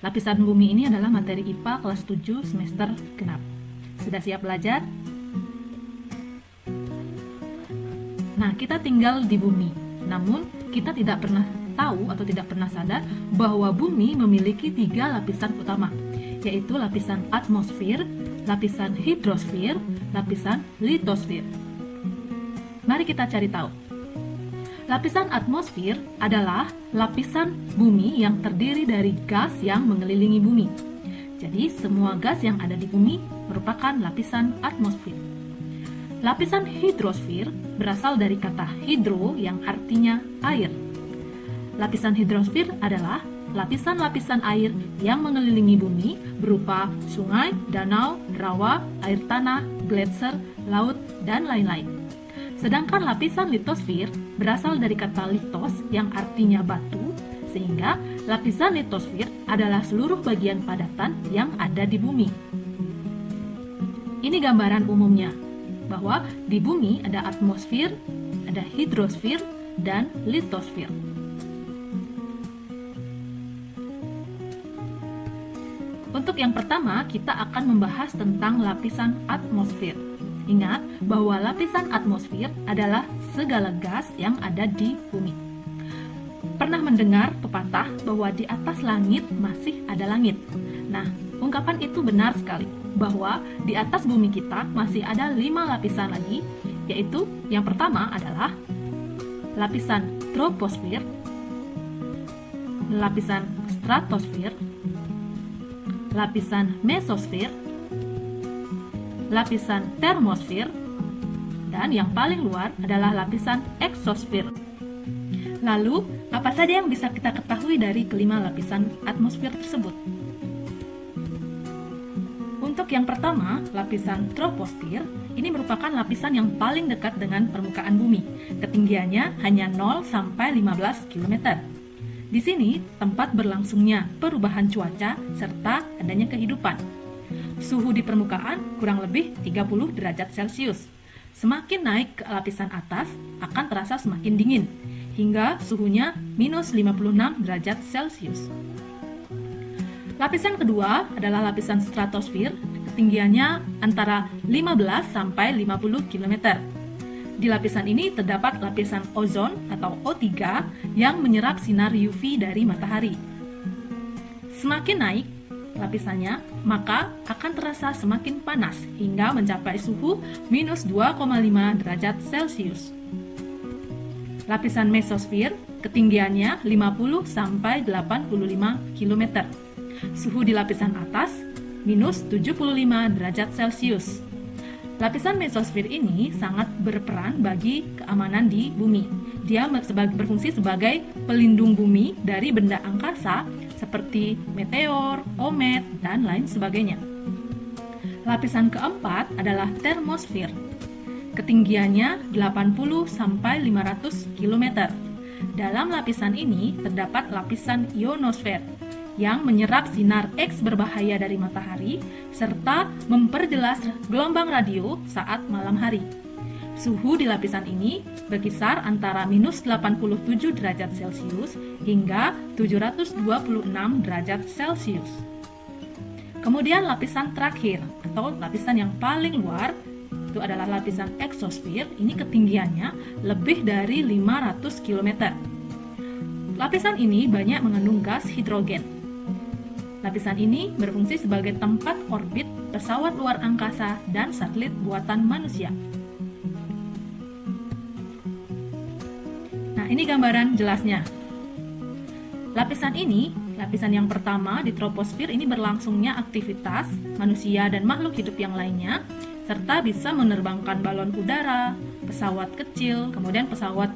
Lapisan bumi ini adalah materi IPA kelas 7 semester genap. Sudah siap belajar? Nah, kita tinggal di bumi. Namun, kita tidak pernah tahu atau tidak pernah sadar bahwa bumi memiliki 3 lapisan utama, yaitu lapisan atmosfer, lapisan hidrosfer, lapisan litosfer. Mari kita cari tahu. Lapisan atmosfer adalah lapisan bumi yang terdiri dari gas yang mengelilingi bumi. Jadi, semua gas yang ada di bumi merupakan lapisan atmosfer. Lapisan hidrosfer berasal dari kata hidro yang artinya air. Lapisan hidrosfer adalah lapisan-lapisan air yang mengelilingi bumi berupa sungai, danau, rawa, air tanah, gletser, laut, dan lain-lain. Sedangkan lapisan litosfer berasal dari kata litos yang artinya batu, sehingga lapisan litosfer adalah seluruh bagian padatan yang ada di bumi. Ini gambaran umumnya, bahwa di bumi ada atmosfer, ada hidrosfer, dan litosfer. Untuk yang pertama, kita akan membahas tentang lapisan atmosfer. Ingat bahwa lapisan atmosfer adalah segala gas yang ada di bumi. Pernah mendengar pepatah bahwa di atas langit masih ada langit? Nah, ungkapan itu benar sekali, bahwa di atas bumi kita masih ada 5 lapisan lagi, yaitu yang pertama adalah lapisan troposfer, lapisan stratosfer, lapisan mesosfer, lapisan termosfer, dan yang paling luar adalah lapisan eksosfer. Lalu, apa saja yang bisa kita ketahui dari kelima lapisan atmosfer tersebut? Untuk yang pertama, lapisan troposfer, ini merupakan lapisan yang paling dekat dengan permukaan bumi. Ketinggiannya hanya 0 sampai 15 km. Di sini, tempat berlangsungnya perubahan cuaca serta adanya kehidupan. Suhu di permukaan kurang lebih 30 derajat Celcius. Semakin naik ke lapisan atas, akan terasa semakin dingin, hingga suhunya minus 56 derajat Celcius. Lapisan kedua adalah lapisan stratosfer, ketinggiannya antara 15 sampai 50 km. Di lapisan ini terdapat lapisan ozon atau O3 yang menyerap sinar UV dari matahari. Semakin naik lapisannya, maka akan terasa semakin panas hingga mencapai suhu minus 2,5 derajat Celcius. Lapisan mesosfer, ketinggiannya 50 sampai 85 km. Suhu di lapisan atas minus 75 derajat Celcius. Lapisan mesosfer ini sangat berperan bagi keamanan di bumi. Dia berfungsi sebagai pelindung bumi dari benda angkasa seperti meteor, komet, dan lain sebagainya. Lapisan keempat adalah termosfer. Ketinggiannya 80 sampai 500 km. Dalam lapisan ini terdapat lapisan ionosfer yang menyerap sinar X berbahaya dari matahari serta memperjelas gelombang radio saat malam hari. Suhu di lapisan ini berkisar antara minus 87 derajat Celcius hingga 726 derajat Celcius. Kemudian lapisan terakhir atau lapisan yang paling luar itu adalah lapisan eksosfer. Ini ketinggiannya lebih dari 500 km. Lapisan ini banyak mengandung gas hidrogen. Lapisan ini berfungsi sebagai tempat orbit pesawat luar angkasa dan satelit buatan manusia. Nah, ini gambaran jelasnya. Lapisan ini, lapisan yang pertama di troposfer ini berlangsungnya aktivitas manusia dan makhluk hidup yang lainnya, serta bisa menerbangkan balon udara, pesawat kecil, kemudian pesawat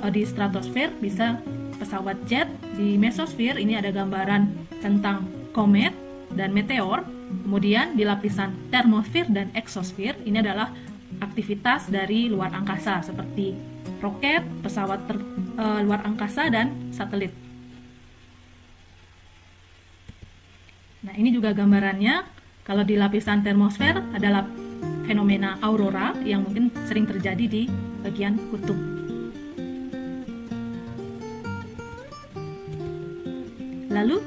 di stratosfer bisa pesawat jet. Di mesosfer ini ada gambaran tentang komet dan meteor. Kemudian di lapisan termosfer dan eksosfer ini adalah aktivitas dari luar angkasa seperti roket, pesawat luar angkasa, dan satelit. Nah, ini juga gambarannya. Kalau di lapisan termosfer adalah fenomena aurora yang mungkin sering terjadi di bagian kutub. Lalu,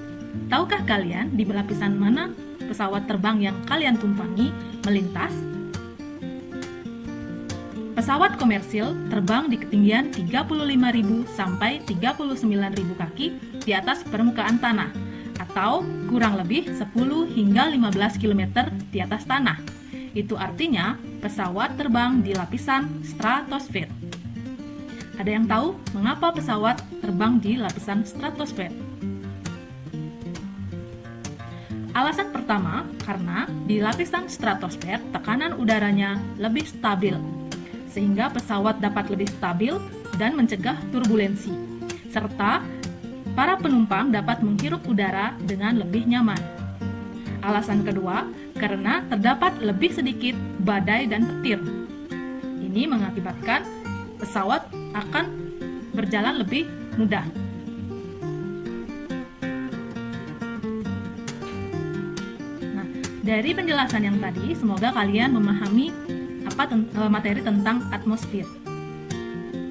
tahukah kalian di lapisan mana pesawat terbang yang kalian tumpangi melintas? Pesawat komersil terbang di ketinggian 35.000 sampai 39.000 kaki di atas permukaan tanah, atau kurang lebih 10 hingga 15 km di atas tanah. Itu artinya pesawat terbang di lapisan stratosfer. Ada yang tahu mengapa pesawat terbang di lapisan stratosfer? Alasan pertama, karena di lapisan stratosfer tekanan udaranya lebih stabil, sehingga pesawat dapat lebih stabil dan mencegah turbulensi, serta para penumpang dapat menghirup udara dengan lebih nyaman. Alasan kedua, karena terdapat lebih sedikit badai dan petir. Ini mengakibatkan pesawat akan berjalan lebih mudah. Nah, dari penjelasan yang tadi, semoga kalian memahami materi tentang atmosfer.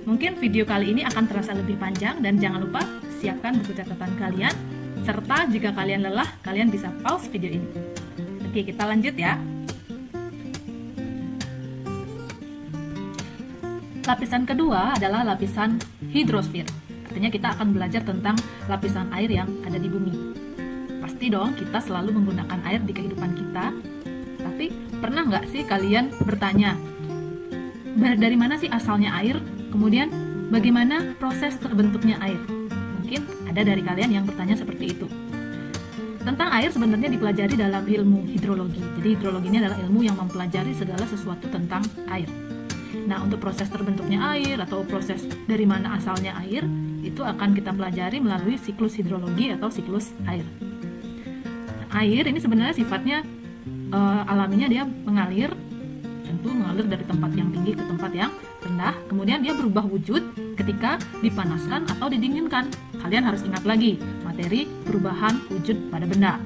Mungkin video kali ini akan terasa lebih panjang, dan jangan lupa siapkan buku catatan kalian, serta jika kalian lelah, kalian bisa pause video ini. Oke, kita lanjut ya. Lapisan kedua adalah lapisan hidrosfer. Artinya kita akan belajar tentang lapisan air yang ada di bumi. Pasti dong kita selalu menggunakan air di kehidupan kita. Tapi pernah nggak sih kalian bertanya, dari mana sih asalnya air? Kemudian bagaimana proses terbentuknya air? Mungkin ada dari kalian yang bertanya seperti itu. Tentang air sebenarnya dipelajari dalam ilmu hidrologi. Jadi hidrologi ini adalah ilmu yang mempelajari segala sesuatu tentang air. Nah, untuk proses terbentuknya air atau proses dari mana asalnya air, itu akan kita pelajari melalui siklus hidrologi atau siklus air. Nah, air ini sebenarnya sifatnya alaminya dia mengalir, tentu mengalir dari tempat yang tinggi ke tempat yang rendah, kemudian dia berubah wujud ketika dipanaskan atau didinginkan. Kalian harus ingat lagi materi perubahan wujud pada benda.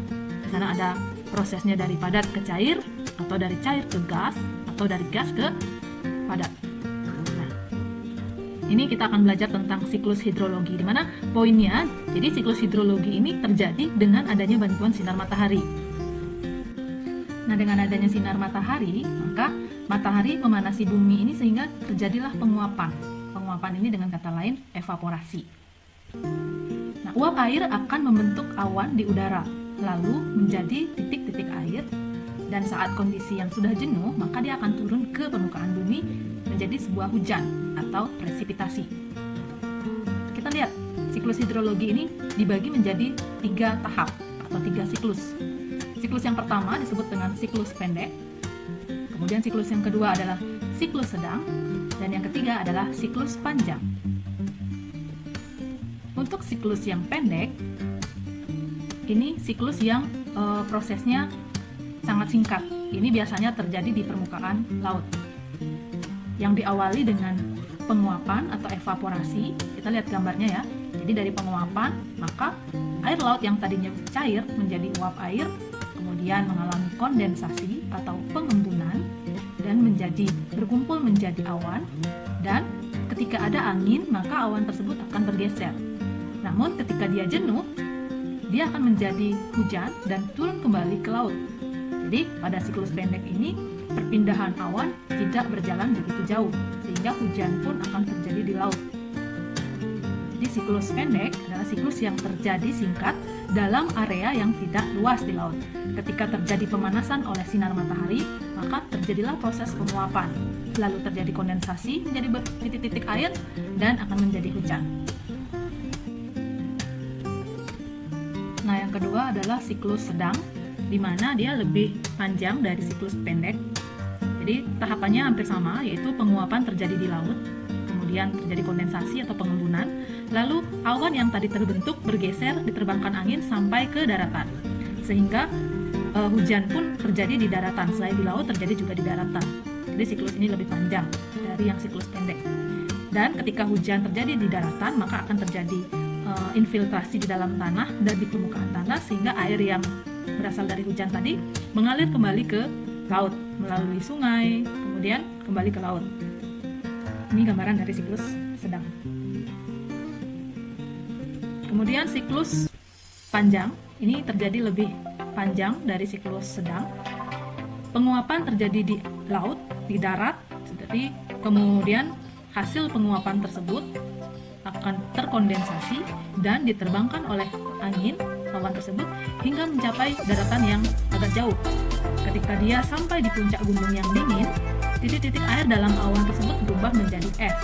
Di sana ada prosesnya dari padat ke cair, atau dari cair ke gas, atau dari gas ke padat. Nah, ini kita akan belajar tentang siklus hidrologi, di mana poinnya, jadi siklus hidrologi ini terjadi dengan adanya bantuan sinar matahari. Nah, dengan adanya sinar matahari, maka matahari memanasi bumi ini sehingga terjadilah penguapan. Penguapan ini dengan kata lain evaporasi. Nah, uap air akan membentuk awan di udara, lalu menjadi titik-titik air, dan saat kondisi yang sudah jenuh, maka dia akan turun ke permukaan bumi menjadi sebuah hujan atau presipitasi. Kita lihat, siklus hidrologi ini dibagi menjadi 3 tahap atau 3 siklus. Siklus yang pertama disebut dengan siklus pendek, kemudian siklus yang kedua adalah siklus sedang, dan yang ketiga adalah siklus panjang. Untuk siklus yang pendek, ini siklus yang prosesnya sangat singkat. Ini biasanya terjadi di permukaan laut, yang diawali dengan penguapan atau evaporasi. Kita lihat gambarnya ya. Jadi dari penguapan, maka air laut yang tadinya cair menjadi uap air, kemudian mengalami kondensasi atau pengembunan, dan berkumpul menjadi awan, dan ketika ada angin, maka awan tersebut akan bergeser. Namun ketika dia jenuh, dia akan menjadi hujan dan turun kembali ke laut. Jadi pada siklus pendek ini, perpindahan awan tidak berjalan begitu jauh, sehingga hujan pun akan terjadi di laut. Jadi siklus pendek adalah siklus yang terjadi singkat dalam area yang tidak luas di laut. Ketika terjadi pemanasan oleh sinar matahari, maka terjadilah proses penguapan. Lalu terjadi kondensasi menjadi titik-titik air dan akan menjadi hujan. Nah, yang kedua adalah siklus sedang, di mana dia lebih panjang dari siklus pendek. Jadi tahapannya hampir sama, yaitu penguapan terjadi di laut, kemudian terjadi kondensasi atau pengembunan, lalu awan yang tadi terbentuk bergeser, diterbangkan angin sampai ke daratan, sehingga hujan pun terjadi di daratan. Selain di laut, terjadi juga di daratan. Jadi siklus ini lebih panjang dari yang siklus pendek. Dan ketika hujan terjadi di daratan, maka akan terjadi infiltrasi di dalam tanah dan di permukaan tanah, sehingga air yang berasal dari hujan tadi mengalir kembali ke laut melalui sungai, kemudian kembali ke laut. Ini gambaran dari siklus sedang. Kemudian siklus panjang. ini terjadi lebih panjang dari siklus sedang. Penguapan terjadi di laut, di darat, jadi kemudian hasil penguapan tersebut akan terkondensasi dan diterbangkan oleh angin awan tersebut hingga mencapai daratan yang agak jauh. Ketika dia sampai di puncak gunung yang dingin, titik-titik air dalam awan tersebut berubah menjadi es.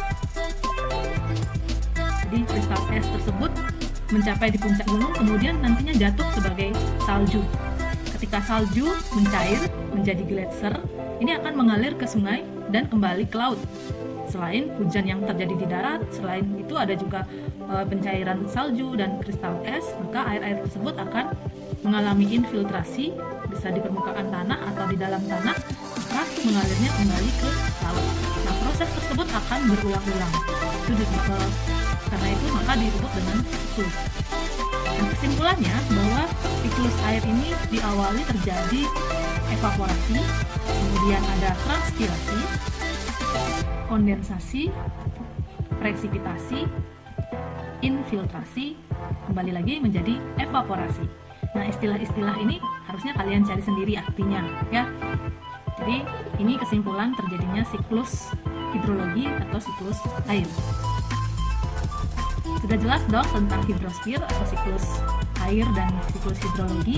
Jadi kristal es tersebut mencapai di puncak gunung, kemudian nantinya jatuh sebagai salju. Ketika salju mencair menjadi gletser, ini akan mengalir ke sungai dan kembali ke laut. Selain hujan yang terjadi di darat, selain itu ada juga pencairan salju dan kristal es, maka air-air tersebut akan mengalami infiltrasi, bisa di permukaan tanah atau di dalam tanah, maka mengalirnya kembali ke laut. Nah, proses tersebut akan berulang-ulang. Karena itu maka disebut dengan siklus. Dan kesimpulannya bahwa siklus air ini diawali terjadi evaporasi, kemudian ada transpirasi, kondensasi, presipitasi, infiltrasi, kembali lagi menjadi evaporasi. Nah, istilah-istilah ini harusnya kalian cari sendiri artinya, ya. Jadi, ini kesimpulan terjadinya siklus hidrologi atau siklus air. Sudah jelas dong tentang hidrosfer atau siklus air dan siklus hidrologi.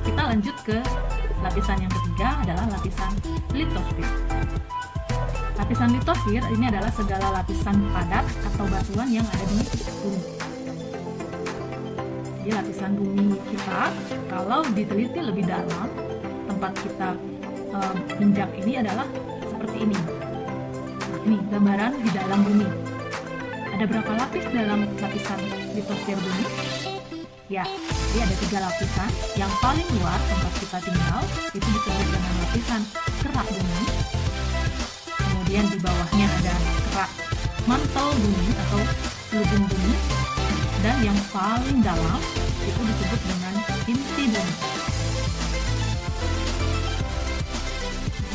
Kita lanjut ke lapisan yang ketiga, adalah lapisan litosfer. Lapisan litosfer ini adalah segala lapisan padat atau batuan yang ada di bumi. Jadi lapisan bumi kita, kalau diteliti lebih dalam, tempat kita injak ini adalah seperti ini. Nah, ini gambaran di dalam bumi. Ada berapa lapis dalam lapisan litosfer bumi? Ya, jadi ada 3 lapisan. Yang paling luar tempat kita tinggal itu disebut dengan lapisan kerak bumi. Kemudian di bawahnya ada kerak mantel bumi atau selubung bumi. Dan yang paling dalam itu disebut dengan inti bumi.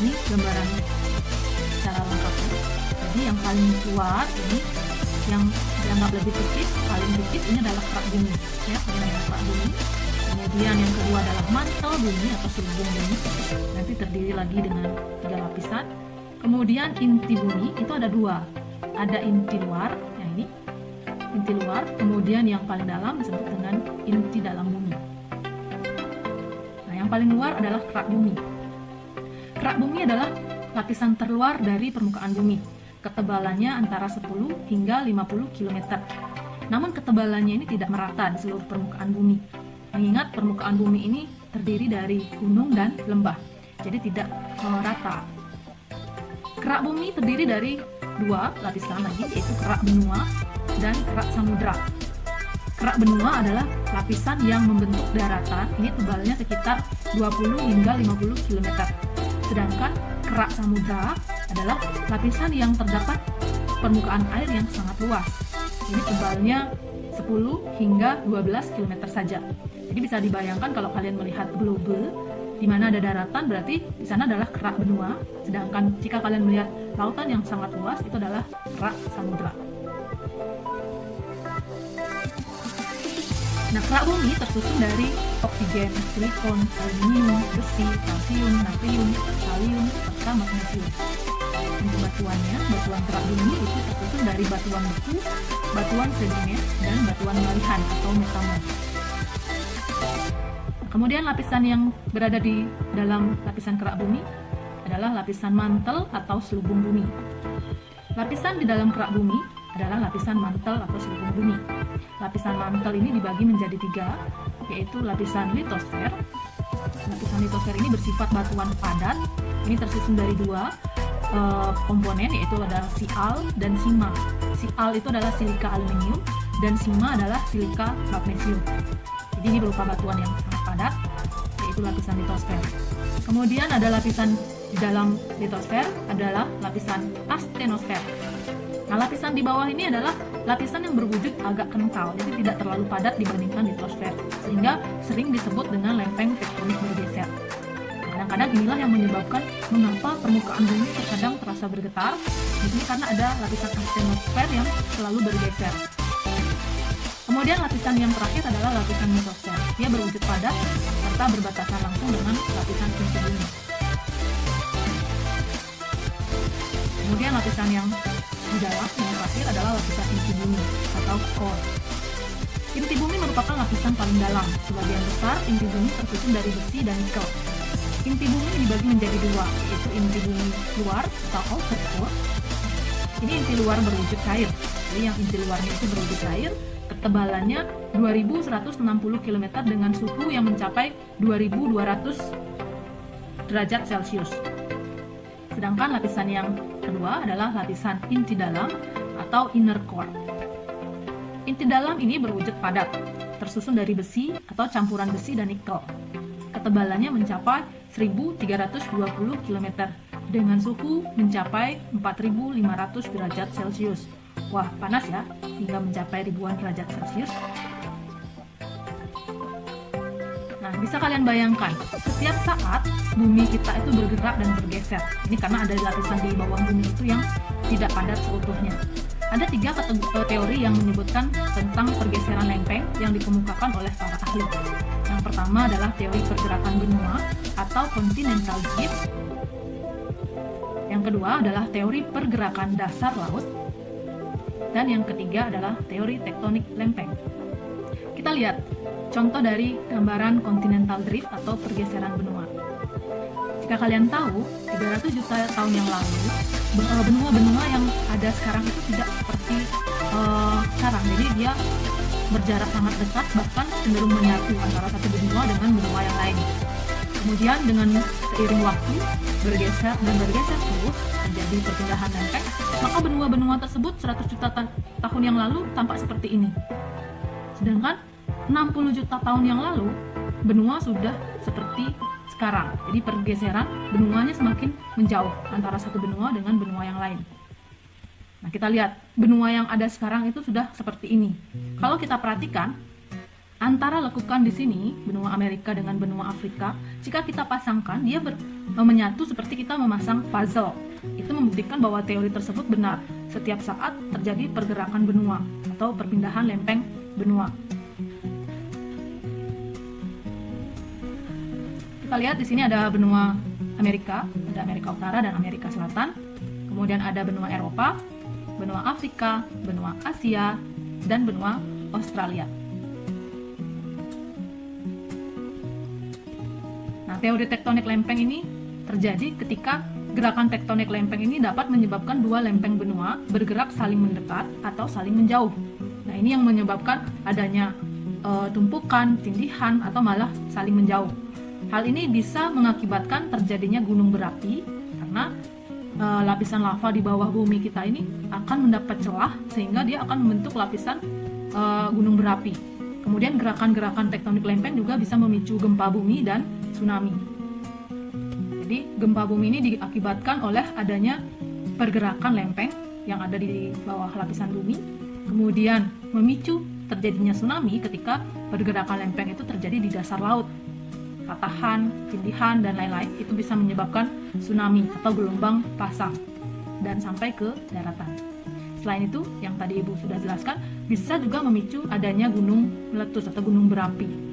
Ini gambaran secara lengkapnya. Jadi yang paling luar ini, yang dianggap lebih tipis, paling tipis ini adalah kerak bumi, ya, ini adalah kerak bumi. Kemudian yang kedua adalah mantel bumi atau selubung bumi, nanti terdiri lagi dengan 3 lapisan. Kemudian inti bumi itu ada 2, ada inti luar, yang ini inti luar, kemudian yang paling dalam disebut dengan inti dalam bumi. Nah, yang paling luar adalah kerak bumi. Kerak bumi adalah lapisan terluar dari permukaan bumi. Ketebalannya antara 10 hingga 50 km. Namun ketebalannya ini tidak merata di seluruh permukaan bumi. Mengingat permukaan bumi ini terdiri dari gunung dan lembah, jadi tidak rata. Kerak bumi terdiri dari 2 lapisan lagi, yaitu kerak benua dan kerak samudra. Kerak benua adalah lapisan yang membentuk daratan, ini tebalnya sekitar 20 hingga 50 km. Sedangkan kerak samudra adalah lapisan yang terdapat permukaan air yang sangat luas. Ini tebalnya 10 hingga 12 km saja. Jadi bisa dibayangkan kalau kalian melihat globe, di mana ada daratan berarti di sana adalah kerak benua, sedangkan jika kalian melihat lautan yang sangat luas itu adalah kerak samudra. Nah, kerak bumi tersusun dari oksigen, silikon, aluminium, besi, kalsium, natrium, kalium, serta magnesium. Untuk batuannya, batuan kerak bumi itu tersusun dari batuan beku, batuan sedimen, dan batuan malihan atau metamor. Kemudian lapisan yang berada di dalam lapisan kerak bumi adalah lapisan mantel atau selubung bumi. Lapisan di dalam kerak bumi adalah lapisan mantel atau selubung bumi. Lapisan mantel ini dibagi menjadi 3, yaitu lapisan litosfer. Lapisan litosfer ini bersifat batuan padat. Ini tersusun dari 2 komponen, yaitu ada sial dan sima. Sial itu adalah silika aluminium dan sima adalah silika magnesium. Jadi ini berupa batuan yang sangat padat, yaitu lapisan litosfer. Kemudian ada lapisan di dalam litosfer adalah lapisan astenosfer. Nah, lapisan di bawah ini adalah lapisan yang berwujud agak kental, jadi tidak terlalu padat dibandingkan litosfer, sehingga sering disebut dengan lempeng tektonik bergeser. Kadang-kadang inilah yang menyebabkan mengapa permukaan bumi terkadang terasa bergetar. Di sini karena ada lapisan astenosfer yang selalu bergeser. Kemudian lapisan yang terakhir adalah lapisan mesosfer. Dia berwujud padat serta berbatasan langsung dengan lapisan inti bumi. Kemudian lapisan yang di dalam yang terakhir adalah lapisan inti bumi atau core. Inti bumi merupakan lapisan paling dalam. Sebagian besar inti bumi tersusun dari besi dan nikel. Inti bumi dibagi menjadi dua, yaitu inti bumi luar atau outer core. Ini inti luar berwujud cair. Jadi yang inti luarnya itu berwujud cair, ketebalannya 2160 km dengan suhu yang mencapai 2200 derajat Celcius. Sedangkan lapisan yang kedua adalah lapisan inti dalam atau inner core. Inti dalam ini berwujud padat, tersusun dari besi atau campuran besi dan nikel. Ketebalannya mencapai 1320 km dengan suhu mencapai 4500 derajat Celcius. Wah, panas ya, hingga mencapai ribuan derajat Celcius. Nah, bisa kalian bayangkan, setiap saat bumi kita itu bergerak dan bergeser. Ini karena ada lapisan di bawah bumi itu yang tidak padat seutuhnya. Ada 3 teori yang menyebutkan tentang pergeseran lempeng yang dikemukakan oleh para ahli. Yang pertama adalah teori pergerakan benua atau continental drift. Yang kedua adalah teori pergerakan dasar laut. Dan yang ketiga adalah teori tektonik lempeng. Kita lihat contoh dari gambaran continental drift atau pergeseran benua. Jika kalian tahu, 300 juta tahun yang lalu, benua-benua yang ada sekarang itu tidak seperti sekarang. Jadi dia berjarak sangat dekat, bahkan cenderung menyatu antara satu benua dengan benua yang lain. Kemudian dengan seiring waktu bergeser dan bergeser terus terjadi perpindahan lempeng, maka benua-benua tersebut 100 juta tahun yang lalu tampak seperti ini. Sedangkan 60 juta tahun yang lalu benua sudah seperti sekarang. Jadi pergeseran benuanya semakin menjauh antara satu benua dengan benua yang lain. Nah, kita lihat benua yang ada sekarang itu sudah seperti ini. Kalau kita perhatikan antara lekukan di sini, benua Amerika dengan benua Afrika, jika kita pasangkan, dia menyatu seperti kita memasang puzzle. Itu membuktikan bahwa teori tersebut benar. Setiap saat terjadi pergerakan benua atau perpindahan lempeng benua. Kita lihat di sini ada benua Amerika, ada Amerika Utara dan Amerika Selatan. Kemudian ada benua Eropa, benua Afrika, benua Asia, dan benua Australia. Nah, teori tektonik lempeng ini terjadi ketika gerakan tektonik lempeng ini dapat menyebabkan dua lempeng benua bergerak saling mendekat atau saling menjauh. Nah, ini yang menyebabkan adanya tumpukan, tindihan, atau malah saling menjauh. Hal ini bisa mengakibatkan terjadinya gunung berapi karena lapisan lava di bawah bumi kita ini akan mendapat celah sehingga dia akan membentuk lapisan gunung berapi. Kemudian gerakan-gerakan tektonik lempeng juga bisa memicu gempa bumi dan tsunami. Jadi gempa bumi ini diakibatkan oleh adanya pergerakan lempeng yang ada di bawah lapisan bumi, kemudian memicu terjadinya tsunami ketika pergerakan lempeng itu terjadi di dasar laut. Patahan, tindihan, dan lain-lain itu bisa menyebabkan tsunami atau gelombang pasang dan sampai ke daratan. Selain itu, yang tadi Ibu sudah jelaskan, bisa juga memicu adanya gunung meletus atau gunung berapi.